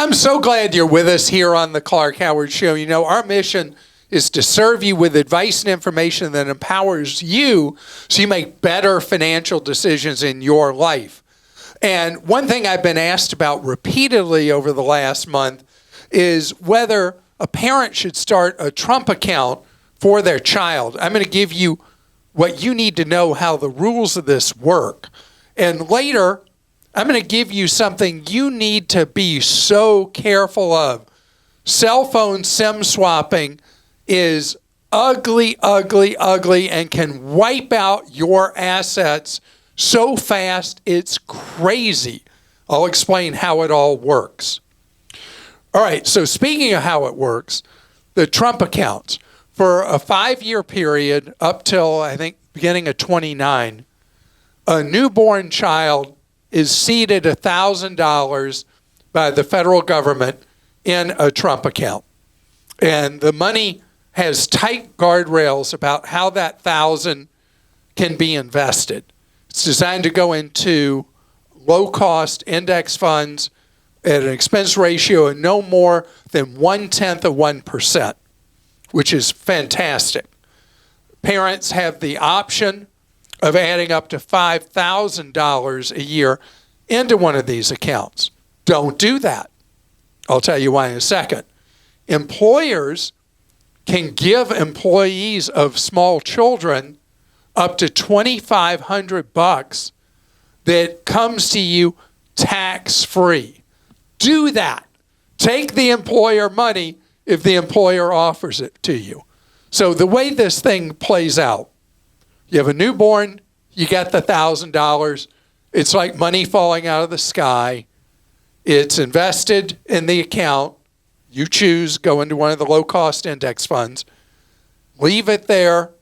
I'm so glad you're with us here on the Clark Howard Show. You know, our mission is to serve you with advice and information that empowers you so you make better financial decisions in your life. And one thing I've been asked about repeatedly over the last month is whether a parent should start a Trump account for their child. I'm going to give you what you need to know how the rules of this work. And later, I'm going to give you something you need to be so careful of. Cell phone SIM swapping is ugly, ugly, ugly, and can wipe out your assets so fast it's crazy. I'll explain how it all works. All right, so speaking of how it works, the Trump accounts. For a 5-year period up till, I think, beginning of 29, a newborn child is seeded $1,000 by the federal government in a Trump account. And the money has tight guardrails about how that $1,000 can be invested. It's designed to go into low-cost index funds at an expense ratio of no more than 0.1%, which is fantastic. Parents have the option of adding up to $5,000 a year into one of these accounts. Don't do that. I'll tell you why in a second. Employers can give employees of small children up to $2,500 that comes to you tax-free. Do that. Take the employer money if the employer offers it to you. So the way this thing plays out, you have a newborn, you get the $1,000. It's like money falling out of the sky. It's invested in the account. You choose, go into one of the low-cost index funds. Leave it there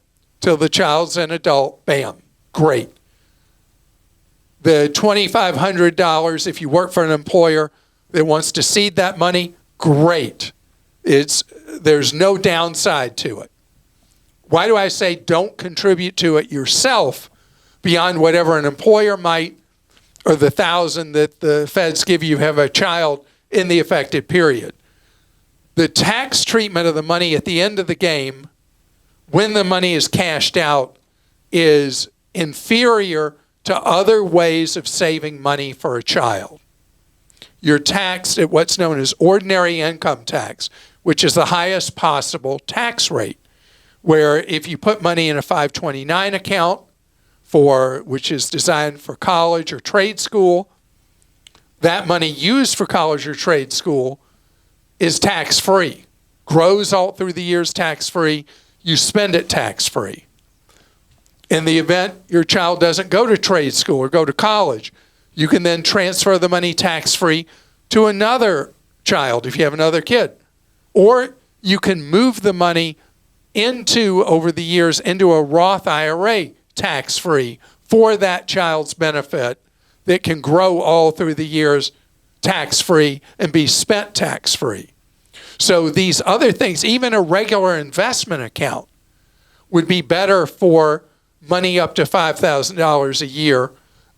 till the child's an adult. Bam. Great. The $2,500, if you work for an employer that wants to seed that money, great. There's no downside to it. Why do I say don't contribute to it yourself beyond whatever an employer might, or the $1,000 that the feds give you have a child in the affected period? The tax treatment of the money at the end of the game, when the money is cashed out, is inferior to other ways of saving money for a child. You're taxed at what's known as ordinary income tax, which is the highest possible tax rate, where if you put money in a 529 account, which is designed for college or trade school, that money used for college or trade school is tax-free, grows all through the years tax-free. You spend it tax-free. In the event your child doesn't go to trade school or go to college, you can then transfer the money tax-free to another child if you have another kid. Or you can move the money over the years, into a Roth IRA tax-free for that child's benefit that can grow all through the years tax-free and be spent tax-free. So these other things, even a regular investment account, would be better for money up to $5,000 a year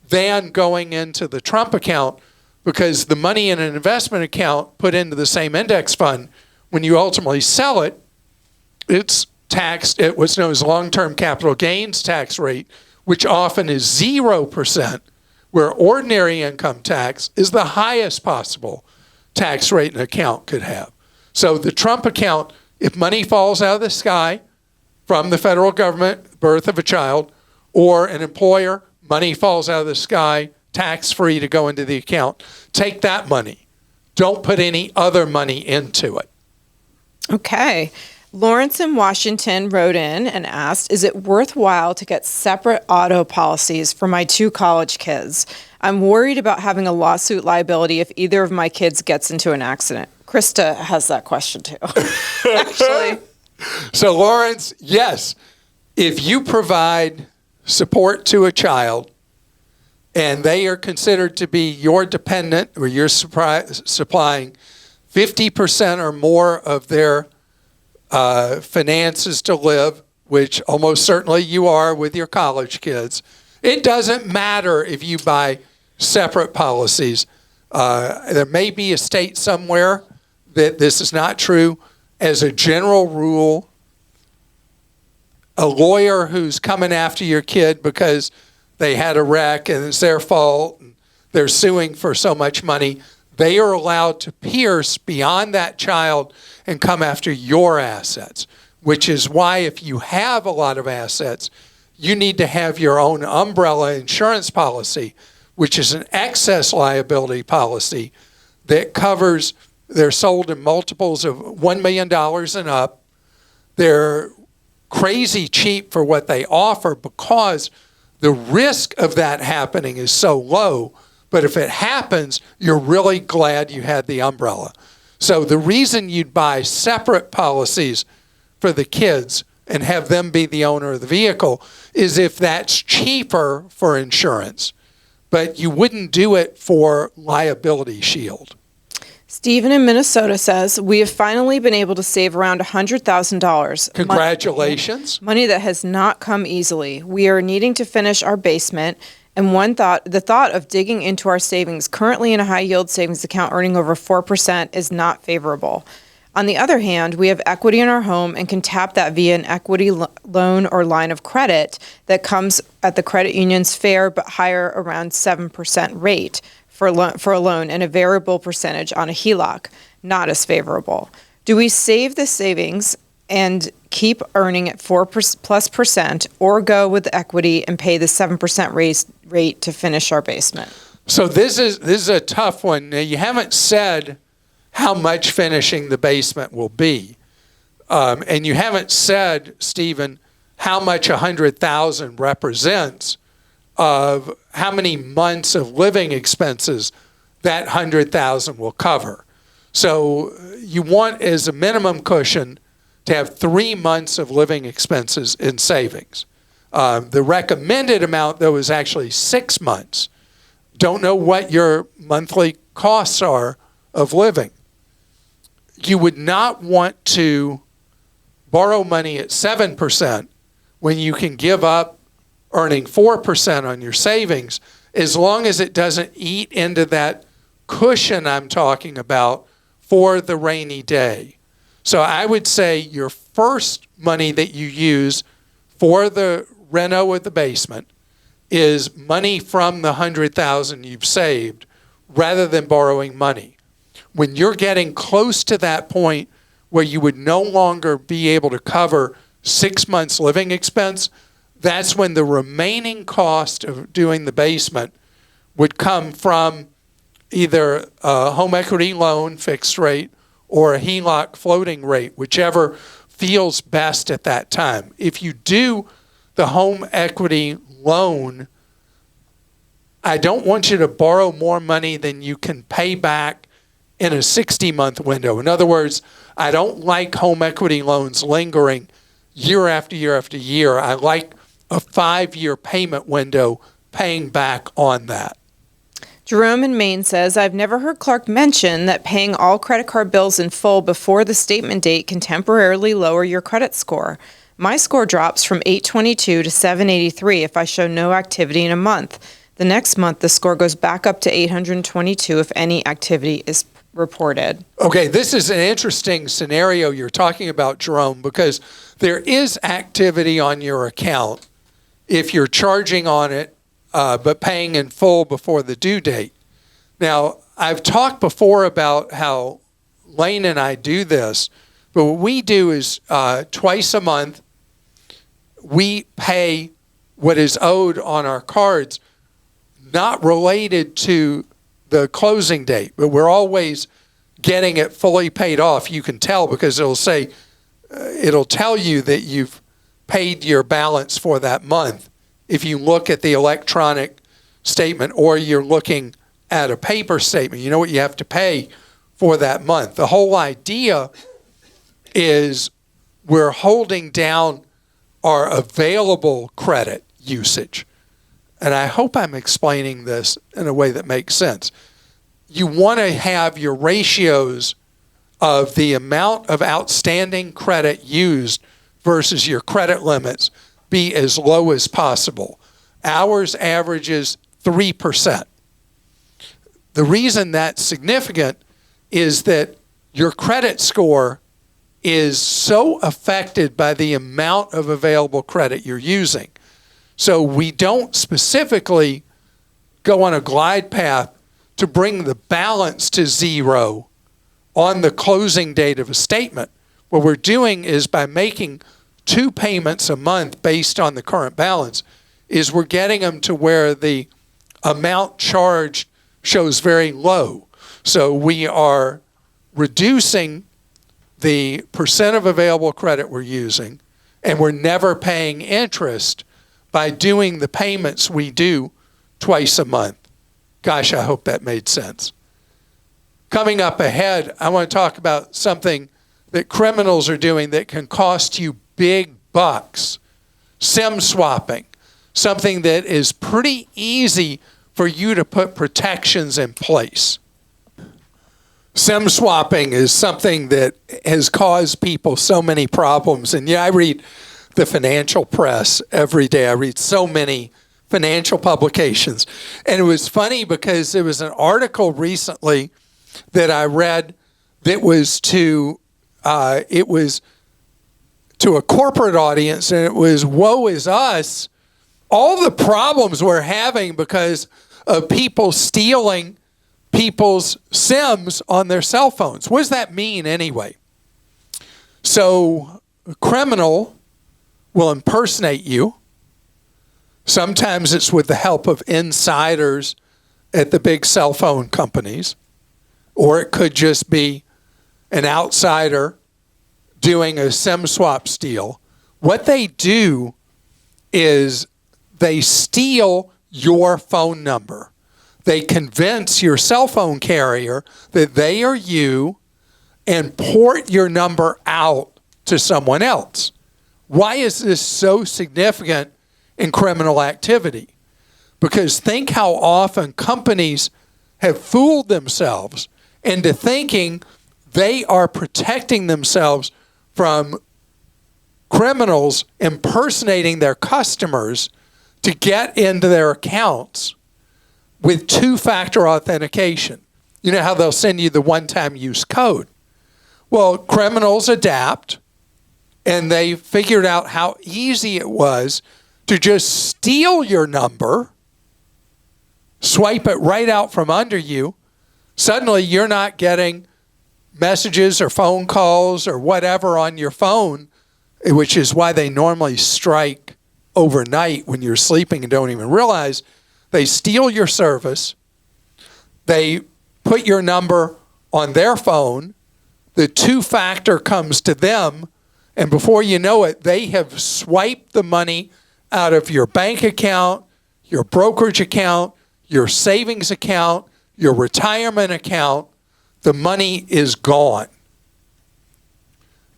than going into the Trump account, because the money in an investment account put into the same index fund, when you ultimately sell it, it's taxed at what's known as long-term capital gains tax rate, which often is 0%, where ordinary income tax is the highest possible tax rate an account could have. So the Trump account, if money falls out of the sky from the federal government, birth of a child, or an employer, money falls out of the sky, tax-free to go into the account, take that money. Don't put any other money into it. Okay. Lawrence in Washington wrote in and asked, is it worthwhile to get separate auto policies for my 2 college kids? I'm worried about having a lawsuit liability if either of my kids gets into an accident. Krista has that question too, actually. So Lawrence, yes, if you provide support to a child and they are considered to be your dependent, or you're supplying 50% or more of their finances to live, which almost certainly you are with your college kids, it doesn't matter if you buy separate policies. There may be a state somewhere that this is not true. As a general rule, a lawyer who's coming after your kid because they had a wreck and it's their fault, and they're suing for so much money, they are allowed to pierce beyond that child and come after your assets, which is why if you have a lot of assets, you need to have your own umbrella insurance policy, which is an excess liability policy that covers, they're sold in multiples of $1 million and up. They're crazy cheap for what they offer because the risk of that happening is so low. But if it happens, you're really glad you had the umbrella. So the reason you'd buy separate policies for the kids and have them be the owner of the vehicle is if that's cheaper for insurance. But you wouldn't do it for liability shield. Stephen in Minnesota says, we have finally been able to save around $100,000. Congratulations. Money that has not come easily. We are needing to finish our basement, and the thought of digging into our savings currently in a high-yield savings account earning over 4% is not favorable. On the other hand, we have equity in our home and can tap that via an equity loan or line of credit that comes at the credit union's fair but higher around 7% rate for a loan and a variable percentage on a HELOC, not as favorable. Do we save the savings and keep earning at 4%+ or go with equity and pay the 7% rate to finish our basement? So this is a tough one. Now, you haven't said how much finishing the basement will be. And you haven't said, Stephen, how much $100,000 represents of how many months of living expenses that $100,000 will cover. So you want as a minimum cushion to have 3 months of living expenses in savings. The recommended amount, though, is actually 6 months. Don't know what your monthly costs are of living. You would not want to borrow money at 7% when you can give up earning 4% on your savings, as long as it doesn't eat into that cushion I'm talking about for the rainy day. So I would say your first money that you use for the reno of the basement is money from the $100,000 you've saved rather than borrowing money. When you're getting close to that point where you would no longer be able to cover 6 months living expense, that's when the remaining cost of doing the basement would come from either a home equity loan fixed rate or a HELOC floating rate, whichever feels best at that time. If you do the home equity loan, I don't want you to borrow more money than you can pay back in a 60-month window. In other words, I don't like home equity loans lingering year after year after year. I like a 5-year payment window paying back on that. Jerome in Maine says, I've never heard Clark mention that paying all credit card bills in full before the statement date can temporarily lower your credit score. My score drops from 822 to 783 if I show no activity in a month. The next month, the score goes back up to 822 if any activity is reported. Okay, this is an interesting scenario you're talking about, Jerome, because there is activity on your account if you're charging on it but paying in full before the due date. Now, I've talked before about how Lane and I do this, but what we do is twice a month, we pay what is owed on our cards, not related to the closing date, but we're always getting it fully paid off. You can tell because it'll say, it'll tell you that you've paid your balance for that month if you look at the electronic statement or you're looking at a paper statement. You know what you have to pay for that month. The whole idea is we're holding down our available credit usage. And I hope I'm explaining this in a way that makes sense. You want to have your ratios of the amount of outstanding credit used versus your credit limits be as low as possible. Ours averages 3%. the reason that's significant is that your credit score is so affected by the amount of available credit you're using. So we don't specifically go on a glide path to bring the balance to zero on the closing date of a statement. What we're doing is by making 2 payments a month based on the current balance, is we're getting them to where the amount charged shows very low. So we are reducing the percent of available credit we're using, and we're never paying interest by doing the payments we do twice a month. Gosh, I hope that made sense. Coming up ahead, I want to talk about something that criminals are doing that can cost you big bucks. SIM swapping, something that is pretty easy for you to put protections in place. SIM swapping is something that has caused people so many problems. And yeah, I read the financial press every day. I read so many financial publications. And it was funny because there was an article recently that I read that was to a corporate audience, and it was, woe is us, all the problems we're having because of people stealing people's SIMs on their cell phones. What does that mean anyway? So a criminal will impersonate you. Sometimes it's with the help of insiders at the big cell phone companies, or it could just be an outsider doing a SIM swap steal. What they do is they steal your phone number. They convince your cell phone carrier that they are you and port your number out to someone else. Why is this so significant in criminal activity? Because think how often companies have fooled themselves into thinking they are protecting themselves from criminals impersonating their customers to get into their accounts with 2-factor authentication. You know how they'll send you the one-time use code? Well, criminals adapt, and they figured out how easy it was to just steal your number, swipe it right out from under you. Suddenly, you're not getting messages or phone calls or whatever on your phone, which is why they normally strike overnight when you're sleeping and don't even realize. They steal your service. They put your number on their phone. The 2-factor comes to them, and before you know it, they have swiped the money out of your bank account, your brokerage account, your savings account, your retirement account. The money is gone.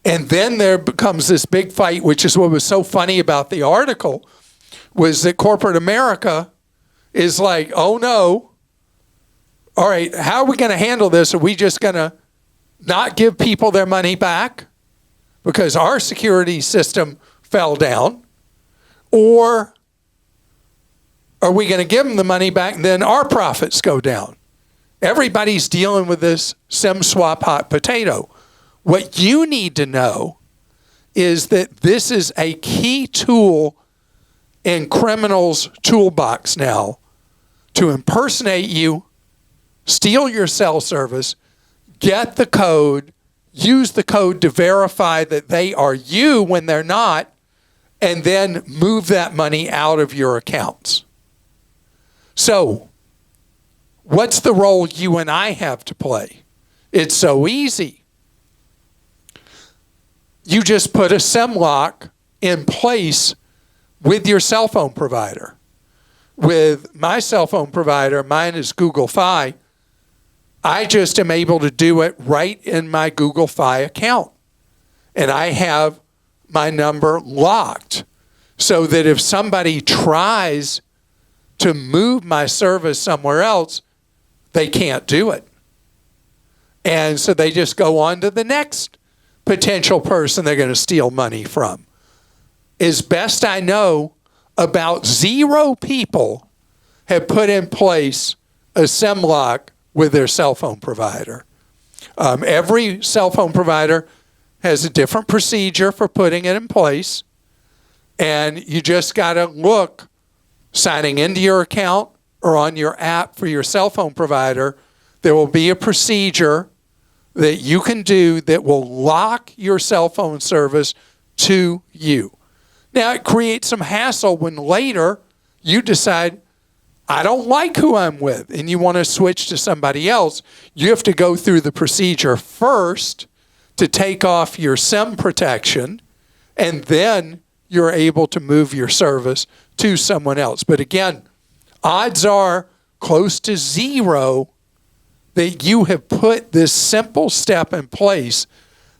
And then there becomes this big fight, which is what was so funny about the article, was that corporate America is like, oh no, all right, how are we going to handle this? Are we just going to not give people their money back because our security system fell down? Or are we going to give them the money back and then our profits go down? Everybody's dealing with this SIM swap hot potato. What you need to know is that this is a key tool in criminals' toolbox now to impersonate you, steal your cell service, get the code, use the code to verify that they are you when they're not, and then move that money out of your accounts. So, what's the role you and I have to play? It's so easy. You just put a SIM lock in place with your cell phone provider. With my cell phone provider, mine is Google Fi, I just am able to do it right in my Google Fi account. And I have my number locked so that if somebody tries to move my service somewhere else, they can't do it. And so they just go on to the next potential person they're going to steal money from. As best I know, about 0 people have put in place a SIM lock with their cell phone provider. Every cell phone provider has a different procedure for putting it in place, and you just got to look, signing into your account or on your app for your cell phone provider, there will be a procedure that you can do that will lock your cell phone service to you. Now, it creates some hassle when later you decide, I don't like who I'm with, and you want to switch to somebody else. You have to go through the procedure first to take off your SIM protection, and then you're able to move your service to someone else. But again, odds are close to zero that you have put this simple step in place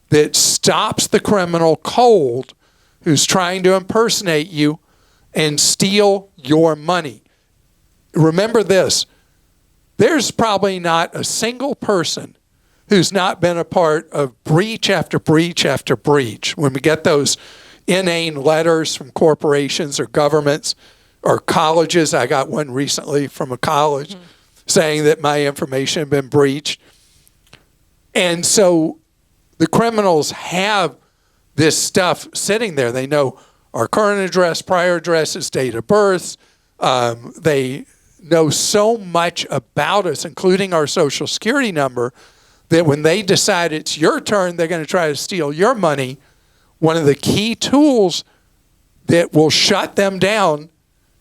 that stops the criminal cold who's trying to impersonate you and steal your money. Remember this, there's probably not a single person who's not been a part of breach after breach after breach. When we get those inane letters from corporations or governments or colleges, I got one recently from a college saying that my information had been breached. And so the criminals have this stuff sitting there. They know our current address, prior addresses, date of births. They know so much about us, including our social security number, that when they decide it's your turn, they're going to try to steal your money. One of the key tools that will shut them down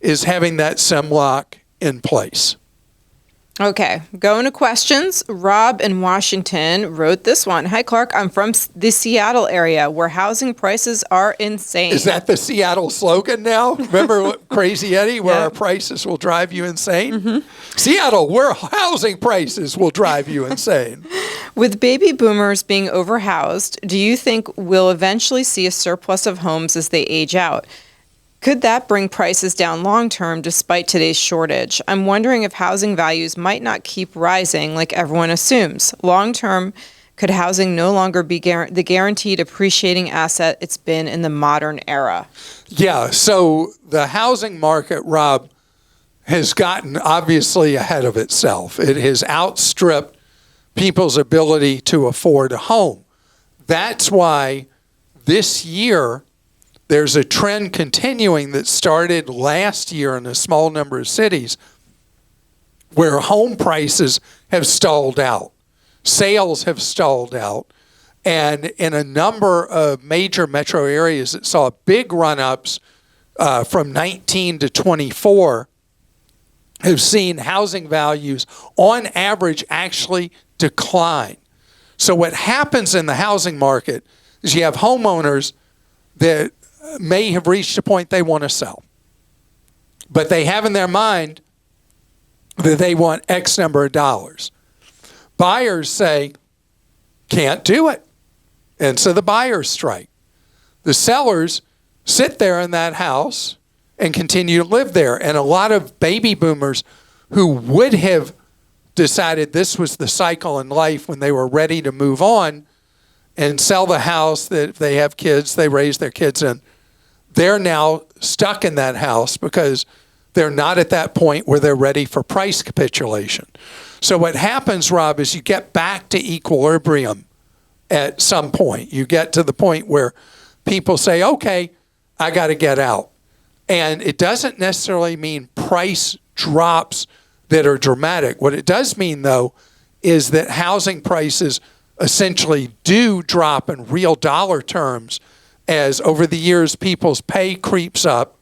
is having that SIM lock in place. Okay, going to questions. Rob in Washington wrote this one. Hi, Clark. I'm from the Seattle area where housing prices are insane. Is that the Seattle slogan now? Remember Crazy Eddie, where our prices will drive you insane? Mm-hmm. Seattle, where housing prices will drive you insane. With baby boomers being overhoused, do you think we'll eventually see a surplus of homes as they age out? Could that bring prices down long term despite today's shortage? I'm wondering if housing values might not keep rising like everyone assumes. Long term, could housing no longer be the guaranteed appreciating asset it's been in the modern era? Yeah, so the housing market, Rob, has gotten obviously ahead of itself. It has outstripped people's ability to afford a home. That's why this year there's a trend continuing that started last year in a small number of cities where home prices have stalled out. Sales have stalled out. And in a number of major metro areas that saw big run-ups from 19 to 24 have seen housing values on average actually decline. So what happens in the housing market is you have homeowners that may have reached a point they want to sell, but they have in their mind that they want X number of dollars. Buyers say, can't do it. And so the buyers strike. The sellers sit there in that house and continue to live there. And a lot of baby boomers who would have decided this was the cycle in life when they were ready to move on and sell the house that if they have kids, they raise their kids in, they're now stuck in that house because they're not at that point where they're ready for price capitulation. So what happens, Rob, is you get back to equilibrium at some point. You get to the point where people say, okay, I got to get out. And it doesn't necessarily mean price drops that are dramatic. What it does mean, though, is that housing prices essentially do drop in real dollar terms as over the years people's pay creeps up,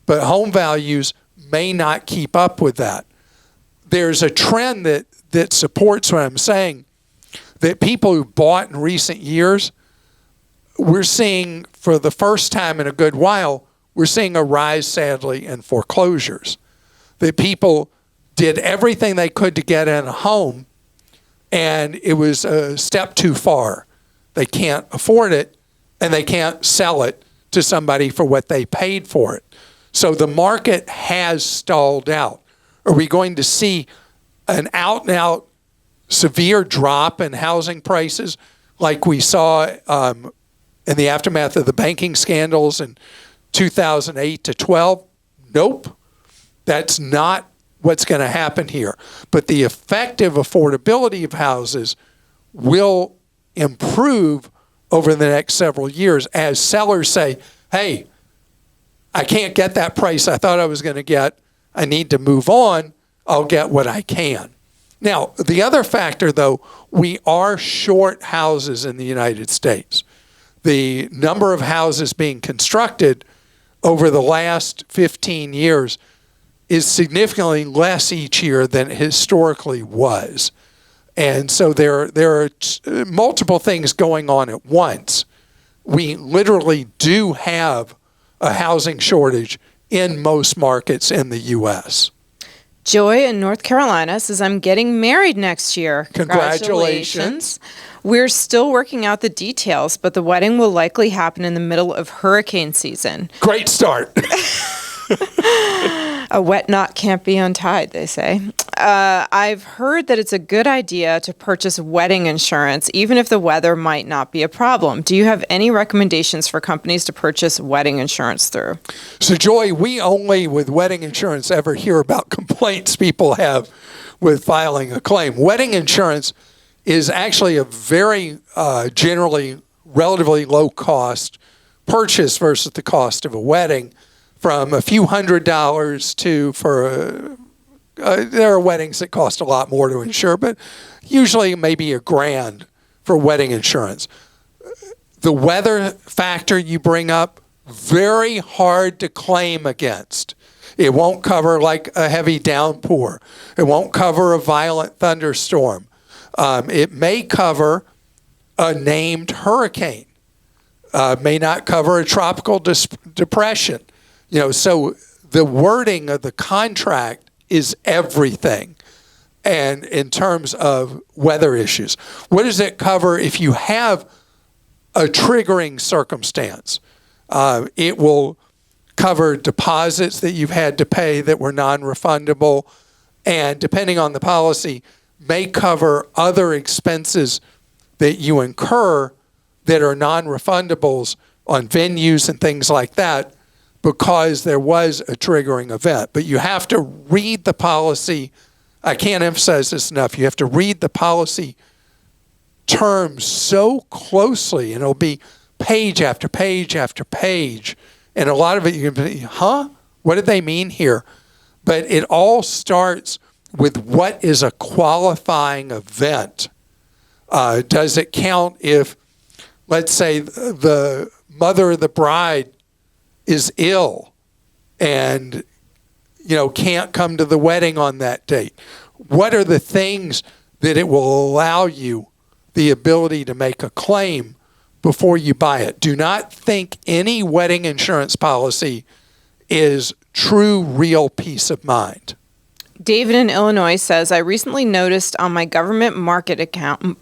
but home values may not keep up with that. There's a trend that supports what I'm saying, that people who bought in recent years, we're seeing for the first time in a good while, we're seeing a rise, sadly, in foreclosures. That people did everything they could to get in a home, and it was a step too far. They can't afford it, and they can't sell it to somebody for what they paid for it. So the market has stalled out. Are we going to see an out-and-out severe drop in housing prices like we saw in the aftermath of the banking scandals in 2008 to 12? Nope. That's not what's going to happen here. But the effective affordability of houses will improve over the next several years as sellers say, hey, I can't get that price I thought I was going to get. I need to move on. I'll get what I can. Now, the other factor, though, we are short houses in the United States. The number of houses being constructed over the last 15 years is significantly less each year than it historically was. And so there are multiple things going on at once. We literally do have a housing shortage in most markets in the U.S. Joy in North Carolina says, I'm getting married next year. Congratulations. We're still working out the details, but the wedding will likely happen in the middle of hurricane season. Great start. A wet knot can't be untied, they say. I've heard that it's a good idea to purchase wedding insurance, even if the weather might not be a problem. Do you have any recommendations for companies to purchase wedding insurance through? So, Joy, we only, with wedding insurance, ever hear about complaints people have with filing a claim. Wedding insurance is actually a very generally relatively low-cost purchase versus the cost of a wedding, from a few $100s to there are weddings that cost a lot more to insure, but usually maybe $1,000 for wedding insurance. The weather factor you bring up, very hard to claim against. It won't cover like a heavy downpour. It won't cover a violent thunderstorm. It may cover a named hurricane. May not cover a tropical depression. So the wording of the contract is everything. And in terms of weather issues, what does it cover if you have a triggering circumstance? It will cover deposits that you've had to pay that were non-refundable, and depending on the policy, may cover other expenses that you incur that are non-refundables on venues and things like that, because there was a triggering event. But you have to read the policy. I can't emphasize this enough. You have to read the policy terms so closely, and it'll be page after page after page. And a lot of it you can be, what did they mean here? But it all starts with what is a qualifying event. Does it count if, let's say, the mother of the bride is ill and can't come to the wedding on that date? What are the things that it will allow you the ability to make a claim before you buy it? Do not think any wedding insurance policy is true, real peace of mind. David in Illinois says, I recently noticed on my government market account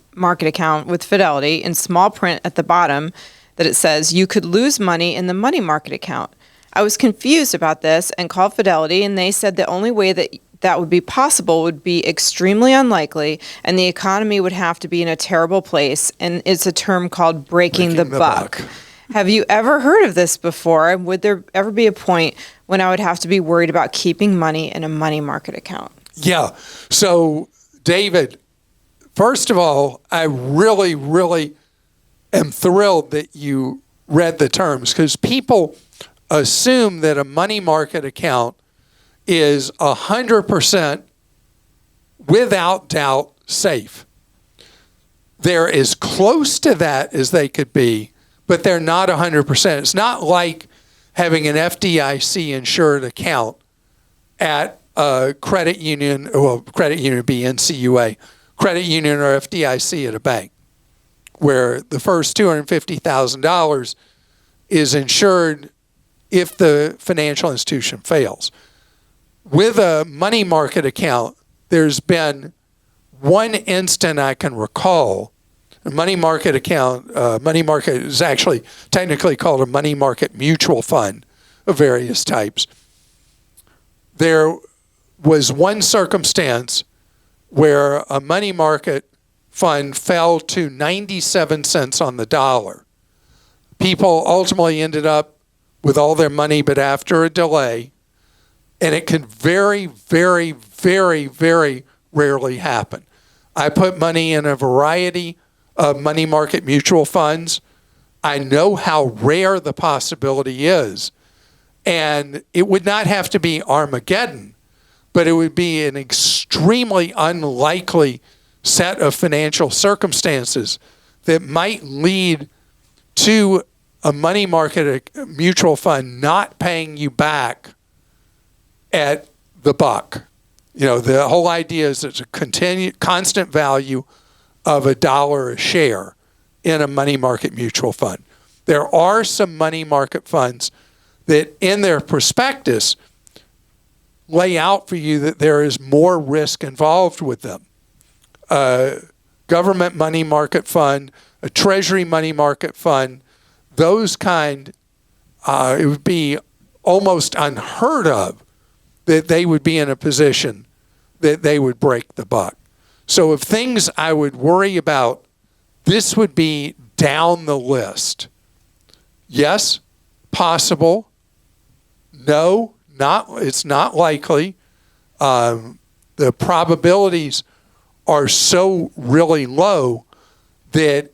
with Fidelity, in small print at the bottom, that it says you could lose money in the money market account. I was confused about this and called Fidelity, and they said the only way that would be possible would be extremely unlikely, and the economy would have to be in a terrible place, and it's a term called breaking the buck. Have you ever heard of this before? Would there ever be a point when I would have to be worried about keeping money in a money market account? Yeah. So, David, first of all, I really, really am thrilled that you read the terms, because people assume that a money market account is 100% without doubt safe. They're as close to that as they could be, but they're not 100%. It's not like having an FDIC insured account at a credit union, credit union would be NCUA, credit union or FDIC at a bank, where the first $250,000 is insured if the financial institution fails. With a money market account, there's been one instant I can recall. A money market account, money market is actually technically called a money market mutual fund of various types. There was one circumstance where a money market fund fell to 97 cents on the dollar. People ultimately ended up with all their money, but after a delay, And it can very, very, very, very rarely happen. I put money in a variety of money market mutual funds. I know how rare the possibility is. And it would not have to be Armageddon, but it would be an extremely unlikely set of financial circumstances that might lead to a money market a mutual fund not paying you back at the buck. You know, the whole idea is it's a constant value of $1 a share in a money market mutual fund. There are some money market funds that in their prospectus lay out for you that there is more risk involved with them. A government money market fund, a treasury money market fund, those kind, it would be almost unheard of that they would be in a position that they would break the buck. So if things I would worry about, this would be down the list. Yes, possible. No, it's not likely. The probabilities are so really low that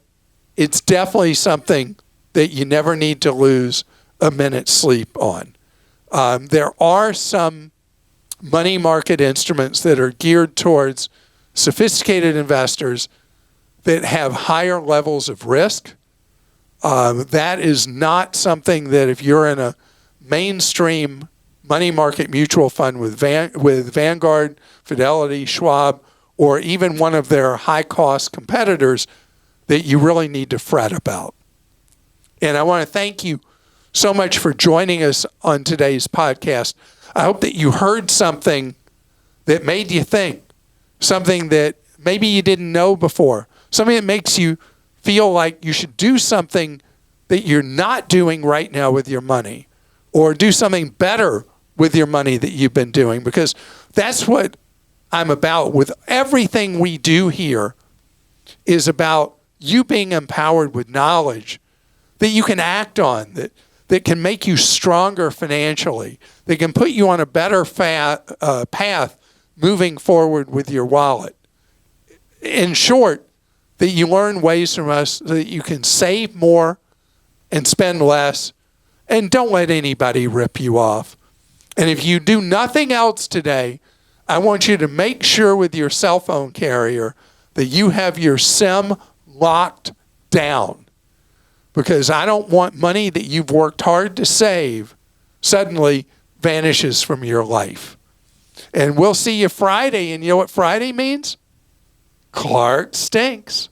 it's definitely something that you never need to lose a minute's sleep on. There are some money market instruments that are geared towards sophisticated investors that have higher levels of risk. That is not something that if you're in a mainstream money market mutual fund with Vanguard, Fidelity, Schwab, or even one of their high-cost competitors, that you really need to fret about. And I want to thank you so much for joining us on today's podcast. I hope that you heard something that made you think, something that maybe you didn't know before, something that makes you feel like you should do something that you're not doing right now with your money, or do something better with your money that you've been doing, because that's what I'm about. With everything we do here is about you being empowered with knowledge that you can act on, that can make you stronger financially, that can put you on a better path moving forward with your wallet. In short, that you learn ways from us so that you can save more and spend less, and don't let anybody rip you off. And if you do nothing else today, I want you to make sure with your cell phone carrier that you have your SIM locked down, because I don't want money that you've worked hard to save suddenly vanishes from your life. And we'll see you Friday, and you know what Friday means? Clark stinks.